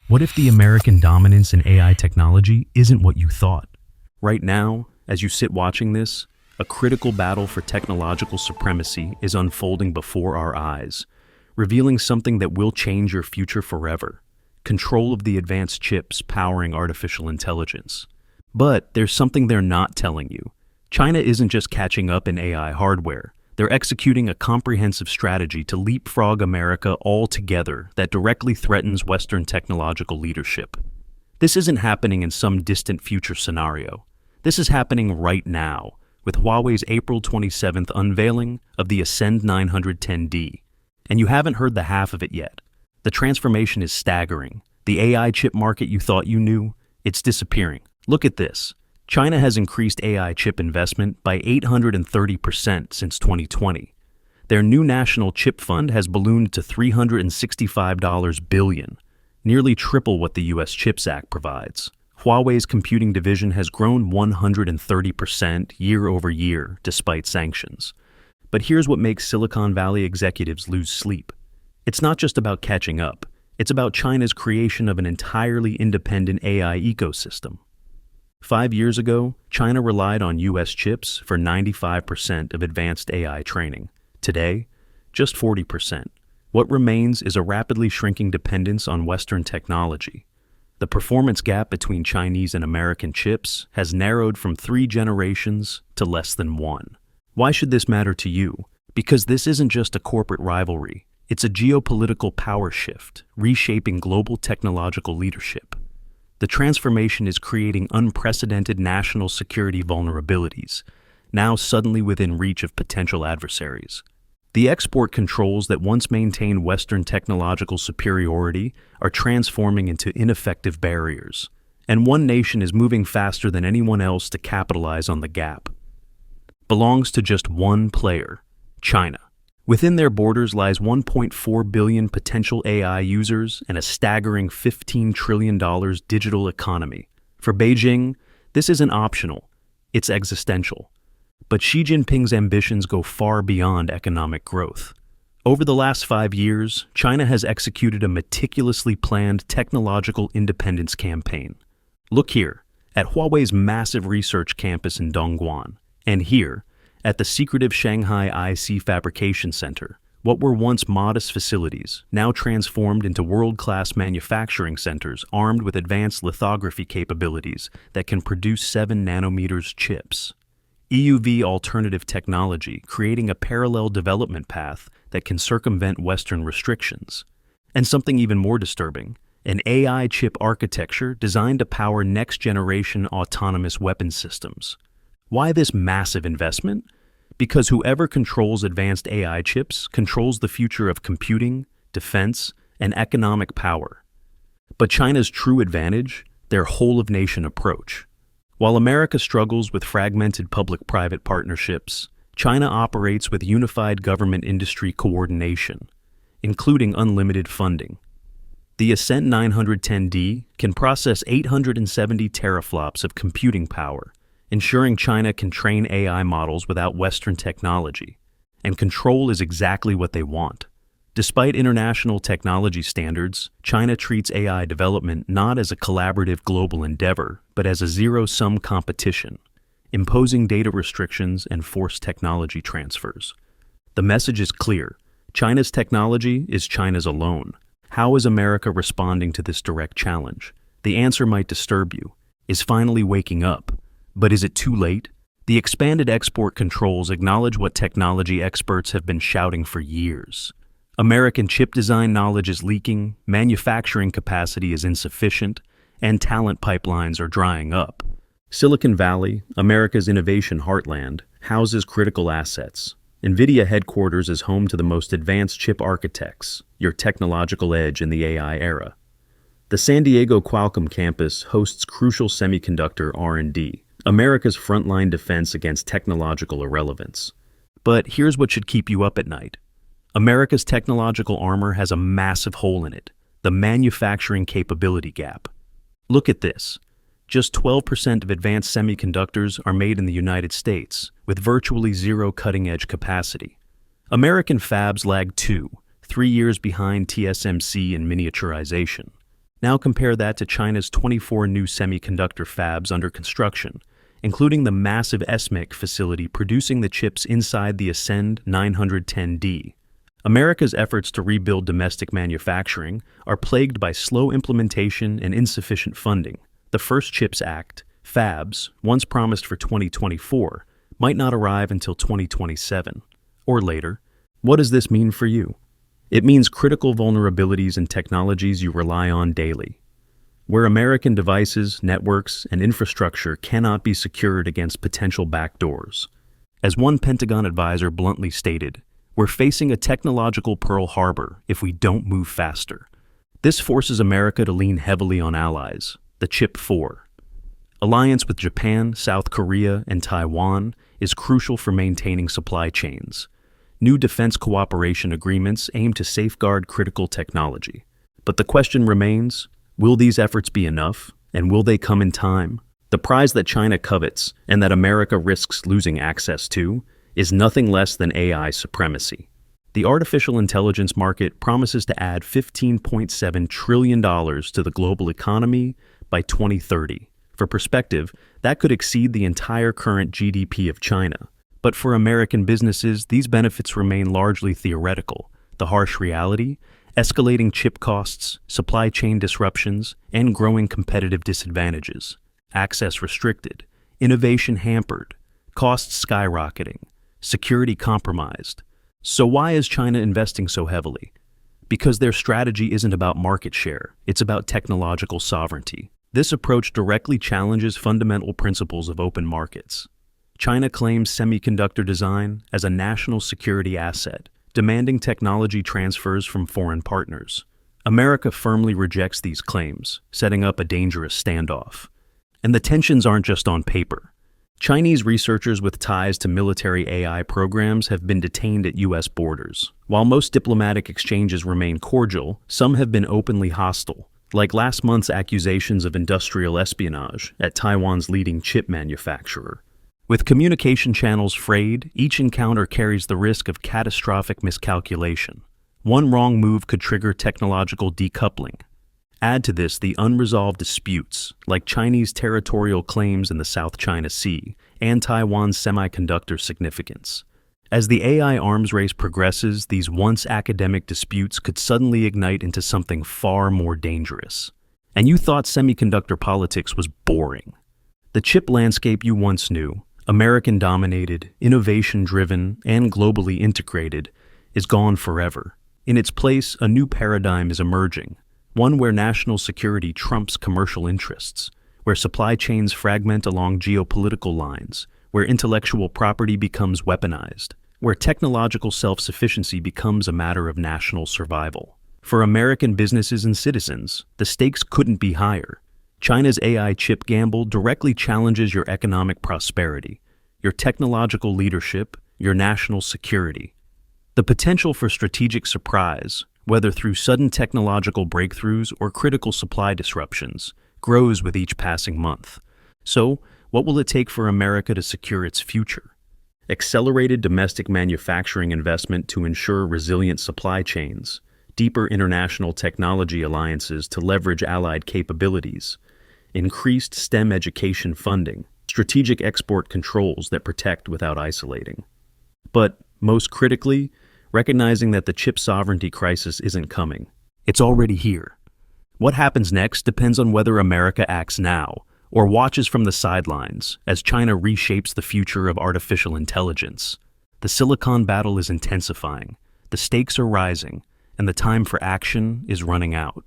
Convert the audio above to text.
What if the American dominance in AI technology isn't what you thought? Right now, as you sit watching this, a critical battle for technological supremacy is unfolding before our eyes, revealing something that will change your future forever: control of the advanced chips powering artificial intelligence. But there's something they're not telling you. China isn't just catching up in AI hardware. They're executing a comprehensive strategy to leapfrog America altogether that directly threatens Western technological leadership. This isn't happening in some distant future scenario. This is happening right now, with Huawei's April 27th unveiling of the Ascend 910D. And you haven't heard the half of it yet. The transformation is staggering. The AI chip market you thought you knew, it's disappearing. Look at this. China has increased AI chip investment by 830% since 2020. Their new national chip fund has ballooned to $365 billion, nearly triple what the US CHIPS Act provides. Huawei's computing division has grown 130% year over year despite sanctions. But here's what makes Silicon Valley executives lose sleep. It's not just about catching up. It's about China's creation of an entirely independent AI ecosystem. 5 years ago, China relied on US chips for 95% of advanced AI training. Today, just 40%. What remains is a rapidly shrinking dependence on Western technology. The performance gap between Chinese and American chips has narrowed from 3 generations to less than 1. Why should this matter to you? Because this isn't just a corporate rivalry. It's a geopolitical power shift, reshaping global technological leadership. The transformation is creating unprecedented national security vulnerabilities, now suddenly within reach of potential adversaries. The export controls that once maintained Western technological superiority are transforming into ineffective barriers, and one nation is moving faster than anyone else to capitalize on the gap. Belongs to just one player: China. Within their borders lies 1.4 billion potential AI users and a staggering $15 trillion digital economy. For Beijing, this isn't optional, it's existential. But Xi Jinping's ambitions go far beyond economic growth. Over the last 5 years, China has executed a meticulously planned technological independence campaign. Look here, at Huawei's massive research campus in Dongguan, and here, at the secretive Shanghai IC Fabrication Center, what were once modest facilities, now transformed into world-class manufacturing centers armed with advanced lithography capabilities that can produce 7 nanometers chips. EUV alternative technology, creating a parallel development path that can circumvent Western restrictions. And something even more disturbing, an AI chip architecture designed to power next-generation autonomous weapon systems. Why this massive investment? Because whoever controls advanced AI chips controls the future of computing, defense, and economic power. But China's true advantage? Their whole-of-nation approach. While America struggles with fragmented public-private partnerships, China operates with unified government-industry coordination, including unlimited funding. The Ascend 910D can process 870 teraflops of computing power, ensuring China can train AI models without Western technology. And control is exactly what they want. Despite international technology standards, China treats AI development not as a collaborative global endeavor, but as a zero-sum competition, imposing data restrictions and forced technology transfers. The message is clear: China's technology is China's alone. How is America responding to this direct challenge? The answer might disturb you. Is finally waking up. But is it too late? The expanded export controls acknowledge what technology experts have been shouting for years. American chip design knowledge is leaking, manufacturing capacity is insufficient, and talent pipelines are drying up. Silicon Valley, America's innovation heartland, houses critical assets. NVIDIA headquarters is home to the most advanced chip architects, your technological edge in the AI era. The San Diego Qualcomm campus hosts crucial semiconductor R&D, America's frontline defense against technological irrelevance. But here's what should keep you up at night. America's technological armor has a massive hole in it: the manufacturing capability gap. Look at this. Just 12% of advanced semiconductors are made in the United States, with virtually zero cutting-edge capacity. American fabs lag 3 years behind TSMC in miniaturization. Now compare that to China's 24 new semiconductor fabs under construction, including the massive SMIC facility producing the chips inside the Ascend 910D. America's efforts to rebuild domestic manufacturing are plagued by slow implementation and insufficient funding. The first CHIPS Act, fabs, once promised for 2024, might not arrive until 2027 or later. What does this mean for you? It means critical vulnerabilities in technologies you rely on daily, where American devices, networks, and infrastructure cannot be secured against potential backdoors. As one Pentagon advisor bluntly stated, we're facing a technological Pearl Harbor if we don't move faster. This forces America to lean heavily on allies, the Chip 4. Alliance with Japan, South Korea, and Taiwan is crucial for maintaining supply chains. New defense cooperation agreements aim to safeguard critical technology. But the question remains, will these efforts be enough, and will they come in time? The prize that China covets, and that America risks losing access to, is nothing less than AI supremacy. The artificial intelligence market promises to add $15.7 trillion to the global economy by 2030. For perspective, that could exceed the entire current GDP of China. But for American businesses, these benefits remain largely theoretical. The harsh reality? Escalating chip costs, supply chain disruptions, and growing competitive disadvantages. Access restricted, innovation hampered, costs skyrocketing, security compromised. So why is China investing so heavily? Because their strategy isn't about market share, it's about technological sovereignty. This approach directly challenges fundamental principles of open markets. China claims semiconductor design as a national security asset, demanding technology transfers from foreign partners. America firmly rejects these claims, setting up a dangerous standoff. And the tensions aren't just on paper. Chinese researchers with ties to military AI programs have been detained at U.S. borders. While most diplomatic exchanges remain cordial, some have been openly hostile, like last month's accusations of industrial espionage at Taiwan's leading chip manufacturer. With communication channels frayed, each encounter carries the risk of catastrophic miscalculation. One wrong move could trigger technological decoupling. Add to this the unresolved disputes, like Chinese territorial claims in the South China Sea and Taiwan's semiconductor significance. As the AI arms race progresses, these once academic disputes could suddenly ignite into something far more dangerous. And you thought semiconductor politics was boring. The chip landscape you once knew, American-dominated, innovation-driven, and globally integrated, is gone forever. In its place, a new paradigm is emerging, one where national security trumps commercial interests, where supply chains fragment along geopolitical lines, where intellectual property becomes weaponized, where technological self-sufficiency becomes a matter of national survival. For American businesses and citizens, the stakes couldn't be higher. China's AI chip gamble directly challenges your economic prosperity, your technological leadership, your national security. The potential for strategic surprise, whether through sudden technological breakthroughs or critical supply disruptions, grows with each passing month. So, what will it take for America to secure its future? Accelerated domestic manufacturing investment to ensure resilient supply chains, deeper international technology alliances to leverage allied capabilities, increased STEM education funding, strategic export controls that protect without isolating. But, most critically, recognizing that the chip sovereignty crisis isn't coming. It's already here. What happens next depends on whether America acts now or watches from the sidelines as China reshapes the future of artificial intelligence. The silicon battle is intensifying, the stakes are rising, and the time for action is running out.